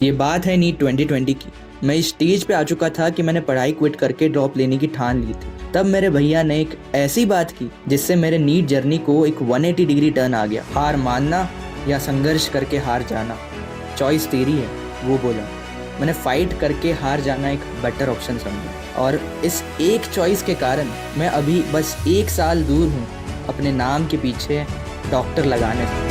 ये बात है नीट 2020 की। मैं इस स्टेज पे आ चुका था कि मैंने पढ़ाई क्विट करके ड्रॉप लेने की ठान ली थी। तब मेरे भैया ने एक ऐसी बात की जिससे मेरे नीट जर्नी को एक 180 डिग्री टर्न आ गया। हार मानना या संघर्ष करके हार जाना, चॉइस तेरी है, वो बोला। मैंने फाइट करके हार जाना एक बेटर ऑप्शन समझा और इस एक चॉइस के कारण मैं अभी बस 1 साल दूर हूँ अपने नाम के पीछे डॉक्टर लगाने से।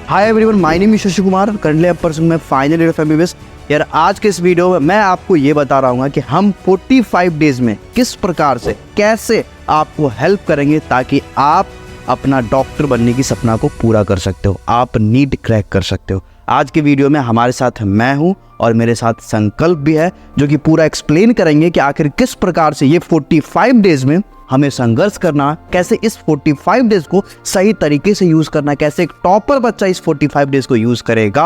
Hi everyone, my name is Shashi Kumar, currently I am pursuing my final year of MBBS. यार आज के इस वीडियो में मैं आपको ये बता रहा हूँ कि हम 45 डेज में किस प्रकार से कैसे आपको हेल्प करेंगे ताकि आप अपना डॉक्टर बनने की सपना को पूरा कर सकते हो, आप नीट क्रैक कर सकते हो। आज के वीडियो में हमारे साथ मैं हूँ और मेरे साथ संकल्प भी है जो कि पूरा एक्सप्लेन करेंगे कि आखिर किस प्रकार से ये 45 डेज में हमें संघर्ष करना, कैसे इस 45 डेज को सही तरीके से यूज करना, कैसे एक टॉपर बच्चा इस 45 डेज को यूज करेगा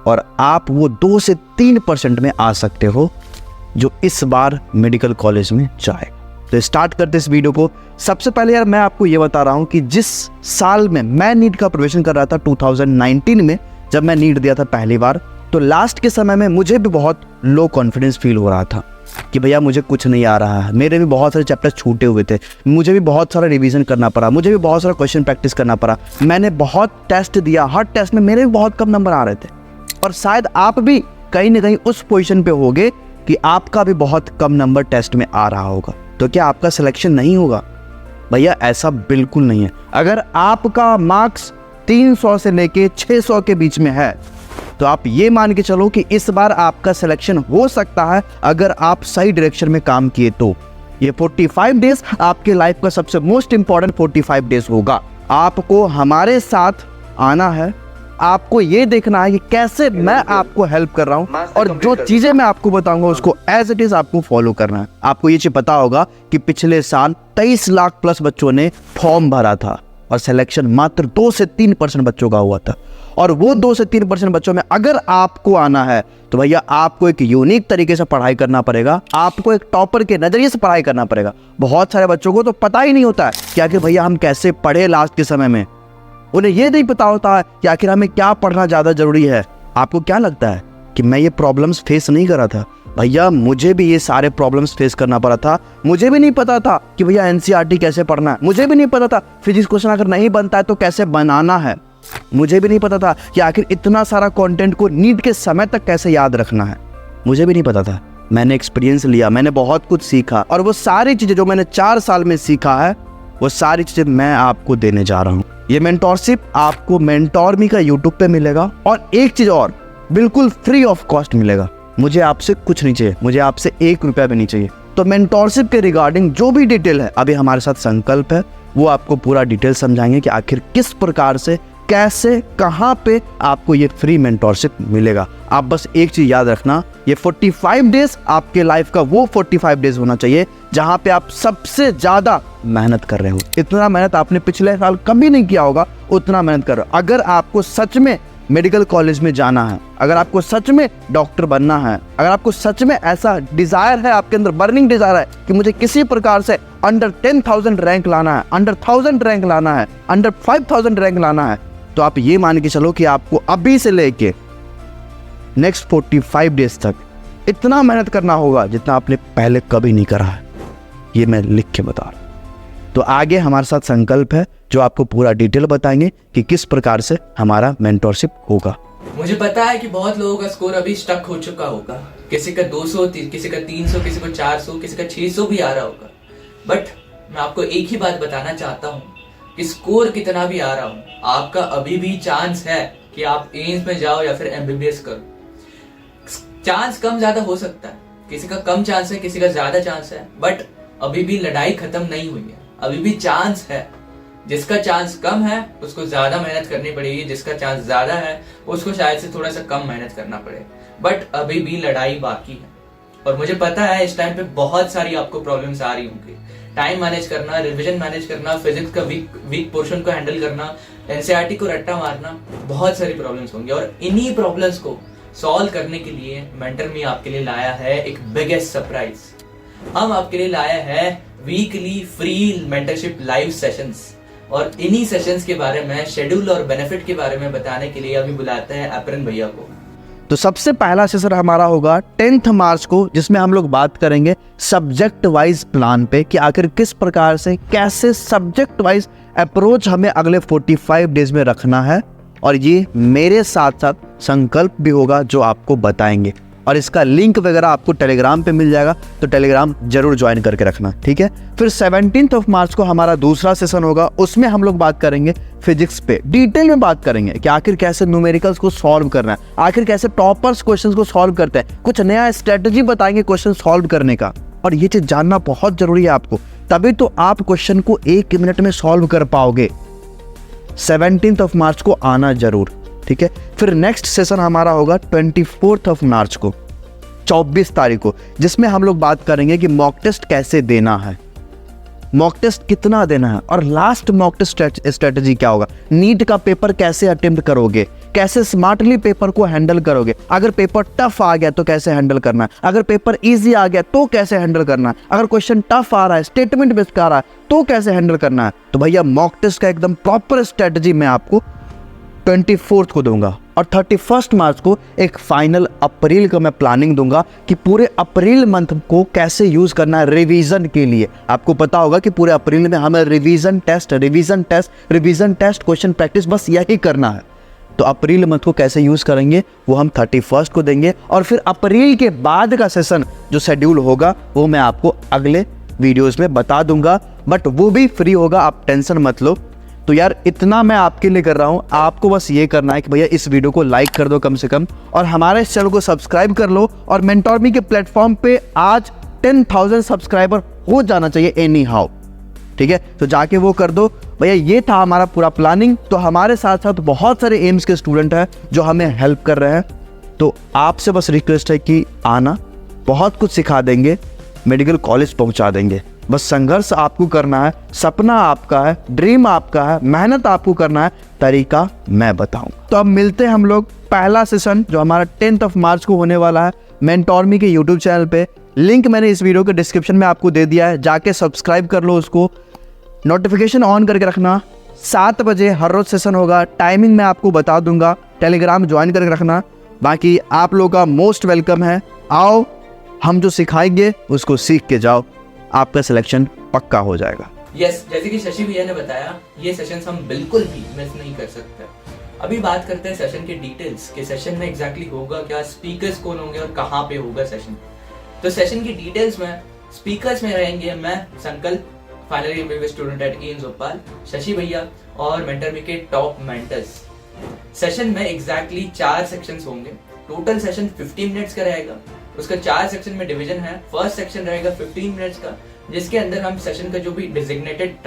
और आप वो 2 से 3% में आ सकते हो जो इस बार मेडिकल कॉलेज में जाएगा। तो स्टार्ट करते इस वीडियो को। सबसे पहले यार मैं आपको ये बता रहा हूँ कि जिस साल में मैं नीट का प्रवेशन कर रहा था 2019 में, जब मैं नीट दिया था पहली बार, तो लास्ट के समय में मुझे भी बहुत लो कॉन्फिडेंस फील हो रहा था कि भैया मुझे कुछ नहीं आ रहा है। मेरे भी बहुत सारे चैप्टर्स छूटे हुए थे, मुझे भी बहुत सारा रिवीजन करना पड़ा, मुझे भी बहुत सारा क्वेश्चन प्रैक्टिस करना पड़ा। मैंने बहुत टेस्ट दिया, हर टेस्ट में मेरे भी बहुत कम नंबर आ रहे थे और शायद आप भी कहीं ना कहीं उस पोजीशन पे होगे कि आपका भी बहुत कम नंबर टेस्ट में आ रहा होगा। तो क्या आपका सिलेक्शन नहीं होगा? भैया ऐसा बिल्कुल नहीं है। अगर आपका मार्क्स 300 से लेके 600 के बीच में है तो आप ये मान के चलो कि इस बार आपका सिलेक्शन हो सकता है अगर आप सही डायरेक्शन में काम किए तो। ये 45 डेज आपके लाइफ का सबसे मोस्ट इंपॉर्टेंट 45 डेज होगा। आपको हमारे साथ आना है, आपको ये देखना है कि कैसे मैं आपको हेल्प कर रहा हूँ और जो चीजें मैं आपको बताऊंगा उसको एज इट इज आपको फॉलो करना है। आपको ये चीज पता होगा कि पिछले साल 23 लाख प्लस बच्चों ने फॉर्म भरा था और सिलेक्शन मात्र 2 से 3% बच्चों का हुआ था। और वो 2 से 3% बच्चों में अगर आपको आना है तो भैया आपको एक यूनिक तरीके से पढ़ाई करना पड़ेगा, आपको एक टॉपर के नजरिए से पढ़ाई करना पड़ेगा। बहुत सारे बच्चों को तो पता ही नहीं होता है कि आखिर भैया हम कैसे पढ़े लास्ट के समय में, उन्हें ये नहीं पता होता है कि आखिर हमें क्या पढ़ना ज़्यादा जरूरी है। आपको क्या लगता है कि मैं ये प्रॉब्लम्स फेस नहीं कर रहा था? भैया मुझे भी ये सारे प्रॉब्लम्स फेस करना पड़ा था। मुझे भी नहीं पता था कि भैया एनसीईआरटी कैसे पढ़ना है, मुझे भी नहीं पता था फिजिक्स क्वेश्चन अगर नहीं बनता है तो कैसे बनाना है, मुझे भी नहीं पता था कि आखिर इतना सारा कंटेंट को नीट के समय तक कैसे याद रखना है, मुझे भी नहीं पता था। मैंने एक्सपीरियंस लिया, मैंने बहुत कुछ सीखा और वो सारी चीज़ें जो मैंने 4 साल में सीखा है वो सारी चीज़ें मैं आपको देने जा रहा हूँ। ये मेंटोरशिप आपको मेंटोर मी का यूट्यूब पे मिलेगा और एक चीज़ और, बिल्कुल फ्री ऑफ कॉस्ट मिलेगा। मुझे आपसे कुछ नहीं चाहिए, मुझे आपसे 1 रुपया भी नहीं चाहिए। तो मेंटोरशिप के रिगार्डिंग जो भी डिटेल है, अभी हमारे साथ संकल्प है, वो आपको पूरा डिटेल समझाएंगे कि आखिर किस प्रकार से, कैसे, कहाँ पे आपको ये फ्री मेंटोरशिप मिलेगा। आप बस एक चीज याद रखना, ये 45 डेज आपके लाइफ का वो 45 डेज होना चाहिए जहाँ पे आप सबसे ज्यादा मेहनत कर रहे हो। इतना मेहनत आपने पिछले साल कभी नहीं किया होगा, उतना मेहनत कर रहे हो। अगर आपको सच में मेडिकल कॉलेज में जाना है, अगर आपको सच में डॉक्टर बनना है, अगर आपको सच में ऐसा डिजायर है, आपके अंदर बर्निंग डिजायर है कि मुझे किसी प्रकार से अंडर 10,000 रैंक लाना है, अंडर 1000 रैंक लाना है, अंडर 5000 रैंक लाना है, तो आप ये मान के चलो कि आपको अभी से लेके नेक्स्ट 45 डेज तक इतना मेहनत करना होगा जितना आपने पहले कभी नहीं करा है। ये मैं लिख के बता रहा हूं। तो आगे हमारे साथ संकल्प है जो आपको पूरा डिटेल बताएंगे कि किस प्रकार से हमारा मेंटोरशिप होगा। मुझे पता है कि बहुत लोगों का स्कोर अभी स्टक हो चुका होगा, किसी का 200, किसी का 300, किसी को 400, किसी का 600 भी आ रहा होगा। बट मैं आपको एक ही बात बताना चाहता हूँ कि स्कोर कितना भी आ रहा हो, आपका अभी भी चांस है कि आप एम्स में जाओ या फिर एमबीबीएस करो। चांस कम ज्यादा हो सकता है, किसी का कम चांस है, किसी का ज्यादा चांस है, बट अभी भी लड़ाई खत्म नहीं हुई है, अभी भी चांस है। जिसका चांस कम है उसको ज्यादा मेहनत करनी पड़ेगी, जिसका चांस ज्यादा है उसको शायद से थोड़ा सा कम मेहनत करना पड़े, बट अभी भी लड़ाई बाकी है। और मुझे पता है इस टाइम पे बहुत सारी आपको प्रॉब्लम्स आ रही होंगी, टाइम मैनेज करना, रिवीजन मैनेज करना, फिजिक्स का वीक पोर्शन को हैंडल करना, एनसीईआरटी को रट्टा मारना, बहुत सारी प्रॉब्लम्स होंगी। और इन्हीं प्रॉब्लम्स को सॉल्व करने के लिए मेंटर मी आपके लिए लाया है एक बिगेस्ट सरप्राइज। हम आपके लिए लाया है weekly free mentorship live sessions. और इन्हीं सेशंस के बारे में, शेड्यूल और बेनिफिट के बारे में बताने के लिए अभी बुलाते हैं अपरन भैया को। तो सबसे पहला सेशन हमारा होगा 10th मार्च को, जिसमें हम लोग बात करेंगे सब्जेक्ट वाइज प्लान पे कि आखिर किस प्रकार से कैसे सब्जेक्ट वाइज अप्रोच हमें अगले 45 डेज में रखना है। और ये मेरे साथ साथ संकल्प भी होगा जो आपको बताएंगे, और इसका लिंक वगैरह आपको टेलीग्राम पे मिल जाएगा, तो टेलीग्राम जरूर ज्वाइन करके रखना, ठीक है। फिर 17 मार्च को हमारा दूसरा सेशन होगा, उसमें हम लोग बात करेंगे फिजिक्स पे, डिटेल में बात करेंगे कि आखिर कैसे न्यूमेरिकल्स को सॉल्व करना है, आखिर कैसे टॉपर्स क्वेश्चंस को सॉल्व करते हैं, कुछ नया स्ट्रेटजी बताएंगे क्वेश्चन सॉल्व करने का। और ये चीज जानना बहुत जरूरी है आपको, तभी तो आप क्वेश्चन को 1 मिनट में सॉल्व कर पाओगे। 17 मार्च को आना जरूर, ठीक है। फिर नेक्स्ट सेशन हमारा होगा 24 मार्च को, 24 तारीख को, जिसमें हम लोग बात करेंगे कि मॉक टेस्ट कैसे देना है, मॉक टेस्ट कितना देना है, और लास्ट मॉक टेस्ट स्ट्रेटजी क्या होगा, नीट का पेपर कैसे अटेम्प्ट करोगे, कैसे स्मार्टली पेपर को हैंडल करोगे, अगर पेपर टफ आ गया तो कैसे हैंडल करना है, अगर पेपर इजी आ गया तो कैसे हैंडल करना है, अगर क्वेश्चन टफ आ रहा है, स्टेटमेंट बेस्ड आ रहा है तो कैसे हैंडल करना है। तो भैया मॉक टेस्ट का एकदम प्रॉपर स्ट्रेटजी मैं आपको 24 को दूंगा, और 31 मार्च को एक फाइनल अप्रैल का मैं प्लानिंग दूंगा कि पूरे अप्रैल मंथ को कैसे यूज करना है रिवीजन के लिए। आपको पता होगा कि पूरे अप्रैल में हमें रिवीजन टेस्ट क्वेश्चन प्रैक्टिस बस यही करना है। तो अप्रैल मंथ को कैसे यूज करेंगे वो हम 31 को देंगे, और फिर अप्रैल के बाद का सेशन जो शेड्यूल होगा वो मैं आपको अगले वीडियोस में बता दूंगा, बट वो भी फ्री होगा, आप टेंशन मत लो। तो यार इतना मैं आपके लिए कर रहा हूँ, आपको बस ये करना है कि भैया इस वीडियो को लाइक कर दो कम से कम, और हमारे इस चैनल को सब्सक्राइब कर लो, और मेंटोरमी के प्लेटफॉर्म पे आज 10,000 सब्सक्राइबर हो जाना चाहिए एनी हाउ, ठीक है। तो जाके वो कर दो भैया। ये था हमारा पूरा प्लानिंग। तो हमारे साथ साथ बहुत सारे एम्स के स्टूडेंट हैं जो हमें हेल्प कर रहे हैं, तो आपसे बस रिक्वेस्ट है कि आना, बहुत कुछ सिखा देंगे, मेडिकल कॉलेज पहुंचा देंगे। बस संघर्ष आपको करना है, सपना आपका है, ड्रीम आपका है, मेहनत आपको करना है, तरीका मैं बताऊंगा। तो अब मिलते हैं हम लोग पहला सेशन जो हमारा 10 मार्च को होने वाला है मेंटोरमी के यूट्यूब चैनल पे। लिंक मैंने इस वीडियो के डिस्क्रिप्शन में आपको दे दिया है, जाके सब्सक्राइब कर लो उसको, नोटिफिकेशन ऑन करके रखना। 7 बजे हर रोज सेशन होगा, टाइमिंग मैं आपको बता दूंगा, टेलीग्राम ज्वाइन करके रखना। बाकी आप लोगों का मोस्ट वेलकम है, आओ हम जो सिखाएंगे उसको सीख के जाओ, आपका सिलेक्शन पक्का हो जाएगा। यस, जैसे कि शशि भैया ने बताया, ये सेशंस हम बिल्कुल भी मिस नहीं कर सकते। अभी बात करते हैं सेशन के डिटेल्स के, सेशन में एग्जैक्टली होगा क्या, स्पीकर्स कौन होंगे और कहाँ पे होगा सेशन। तो सेशन की डिटेल्स में स्पीकर्स में रहेंगे मैं संकल्प, final year MBBS student at AIIMS Bhopal, Shashi भैया और मेंटरमी के टॉप मेंटर्स। सेशन में एग्जैक्टली 4 सेक्शंस होंगे। टोटल सेशन 15 मिनट्स का रहेगा, उसका 4 सेक्शन में डिवीजन है। फर्स्ट सेक्शन रहेगा 15 मिनट्स का, जिसके अंदर हम सेशन का जो भी डिजिग्नेटेड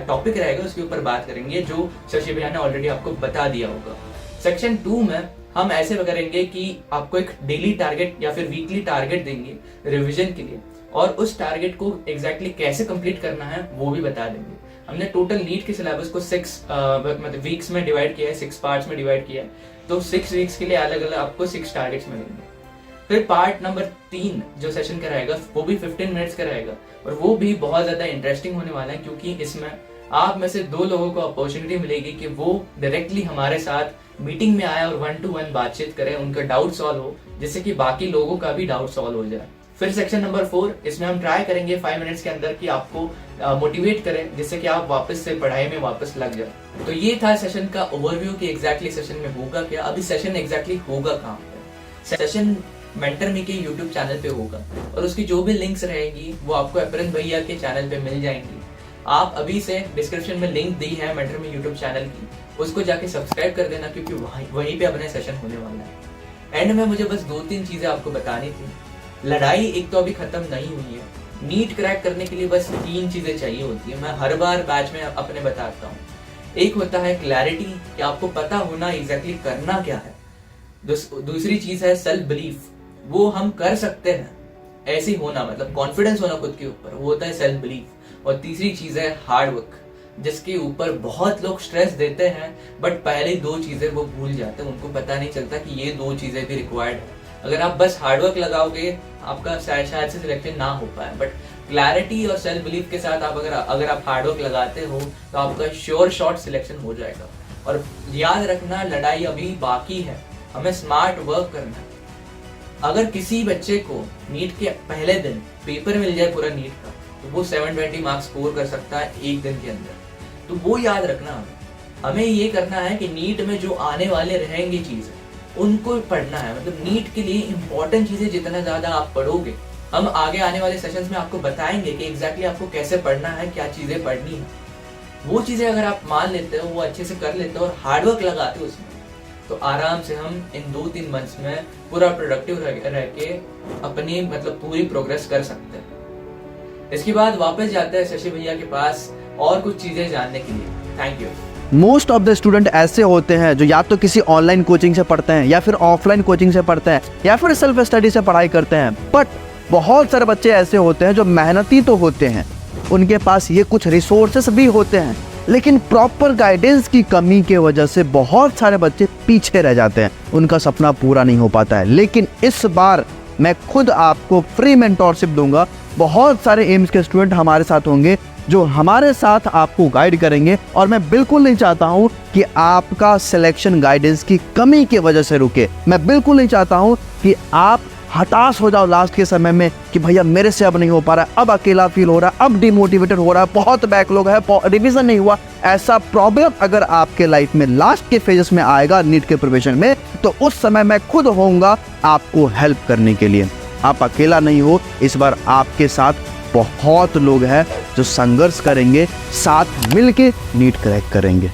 टॉपिक रहेगा उसके ऊपर बात करेंगे, जो शशि भैया ने ऑलरेडी आपको बता दिया होगा। सेक्शन 2 में हम ऐसे करेंगे कि आपको एक डेली टारगेट या फिर वीकली टारगेट देंगे रिवीजन के लिए, और उस टारगेट को एग्जैक्टली कैसे कंप्लीट करना है वो भी बता देंगे। हमने टोटल नीट के सिलेबस को 6 मतलब वीक्स में डिवाइड किया है, 6 पार्ट्स में डिवाइड किया है, तो 6 वीक्स के लिए अलग अलग आपको 6 टारगेट्स मिलेंगे। फिर पार्ट नंबर 3 जो सेशन का रहेगा वो भी 15 मिनट्स का रहेगा, और वो भी बहुत ज्यादा इंटरेस्टिंग होने वाला है, क्योंकि इसमें आप में से 2 लोगों को अपॉर्चुनिटी मिलेगी कि वो डायरेक्टली हमारे साथ मीटिंग में आए और 1-to-1 बातचीत करें, उनका डाउट सॉल्व हो, जिससे कि बाकी लोगों का भी डाउट सॉल्व हो जाए। फिर सेक्शन नंबर 4, इसमें हम ट्राई करेंगे 5 मिनट्स के अंदर कि आपको मोटिवेट करें, जिससे कि आप वापस से पढ़ाई में वापस लग जाए। तो ये था सेशन का ओवरव्यू कि एग्जैक्टली सेशन में होगा क्या। अभी सेशन एग्जैक्टली होगा कहाँ पे? सेशन मेंटरमी के यूट्यूब चैनल पे होगा, और उसकी जो भी लिंक्स रहेंगी वो आपको अपरन भैया के चैनल पे मिल जाएंगी। आप अभी से डिस्क्रिप्शन में लिंक दी है मेंटरमी यूट्यूब चैनल की, उसको जाके सब्सक्राइब कर देना, क्योंकि वहीं पे अपने सेशन होने वाला है। एंड में मुझे बस 2-3 चीजें आपको बतानी थी। लड़ाई एक तो अभी खत्म नहीं हुई है, नीट क्रैक करने के लिए बस 3 चीजें चाहिए होती है। मैं हर बार बैच में अपने बताता हूँ। एक होता है क्लैरिटी, कि आपको पता होना एग्जैक्टली करना क्या है। दूसरी चीज है सेल्फ बिलीफ, वो हम कर सकते हैं, ऐसे होना मतलब कॉन्फिडेंस होना खुद के ऊपर, वो होता है सेल्फ बिलीफ। और तीसरी चीज है हार्ड वर्क, जिसके ऊपर बहुत लोग स्ट्रेस देते हैं, बट पहले 2 चीजें वो भूल जाते हैं, उनको पता नहीं चलता कि ये 2 चीजें भी रिक्वायर्ड है। अगर आप बस हार्डवर्क लगाओगे आपका शायद से सिलेक्शन ना हो पाए, बट क्लैरिटी और सेल्फ बिलीफ के साथ आप अगर आप हार्डवर्क लगाते हो तो आपका श्योर शॉट सिलेक्शन हो जाएगा। और याद रखना, लड़ाई अभी बाकी है, हमें स्मार्ट वर्क करना है। अगर किसी बच्चे को नीट के पहले दिन पेपर मिल जाए पूरा नीट का, तो वो 720 मार्क्स स्कोर कर सकता है एक दिन के अंदर। तो वो याद रखना, हमें ये करना है कि नीट में जो आने वाले रहेंगे चीजें उनको पढ़ना है। मतलब नीट के लिए इंपॉर्टेंट चीजें जितना ज्यादा आप पढ़ोगे, हम आगे आने वाले सेशंस में आपको बताएंगे कि एग्जैक्टली आपको कैसे पढ़ना है, क्या चीजें पढ़नी है। वो चीजें अगर आप मान लेते हो, वो अच्छे से कर लेते हो और हार्डवर्क लगाते हो उसमें, तो आराम से हम इन 2-3 मंथ्स में पूरा प्रोडक्टिव रह के अपनी मतलब पूरी प्रोग्रेस कर सकते हैं। इसके बाद वापस जाते हैं शशि भैया के पास और कुछ चीजें जानने के लिए। Thank you. Most of the student ऐसे होते हैं जो या तो किसी ऑनलाइन कोचिंग से पढ़ते हैं या फिर ऑफलाइन कोचिंग से पढ़ते हैं या फिर सेल्फ स्टडी से पढ़ाई करते हैं। बट बहुत सारे बच्चे ऐसे होते हैं जो मेहनती तो होते हैं, उनके पास ये कुछ रिसोर्सेस भी होते हैं, लेकिन प्रॉपर गाइडेंस की कमी की वजह से बहुत सारे बच्चे पीछे रह जाते हैं, उनका सपना पूरा नहीं हो पाता है। लेकिन इस बार मैं खुद आपको फ्री मेंटोरशिप दूंगा। बहुत सारे एम्स के स्टूडेंट हमारे साथ होंगे जो हमारे साथ आपको गाइड करेंगे, और मैं बिल्कुल नहीं चाहता हूं कि आपका सिलेक्शन गाइडेंस की कमी की वजह से रुके। मैं बिल्कुल नहीं चाहता हूं कि आप हताश हो जाओ लास्ट के समय में कि भैया मेरे से अब नहीं हो पा रहा है, अब अकेला फील हो रहा है, अब डिमोटिवेटेड हो रहा है, बहुत बैकलॉग है, रिवीजन नहीं हुआ। ऐसा प्रॉब्लम अगर आपके लाइफ में लास्ट के फेजेस में आएगा नीट के प्रिपरेशन में, तो उस समय मैं खुद होऊंगा आपको हेल्प करने के लिए। आप अकेला नहीं हो, इस बार आपके साथ बहुत लोग हैं जो संघर्ष करेंगे, साथ मिलके नीट क्रैक करेंगे।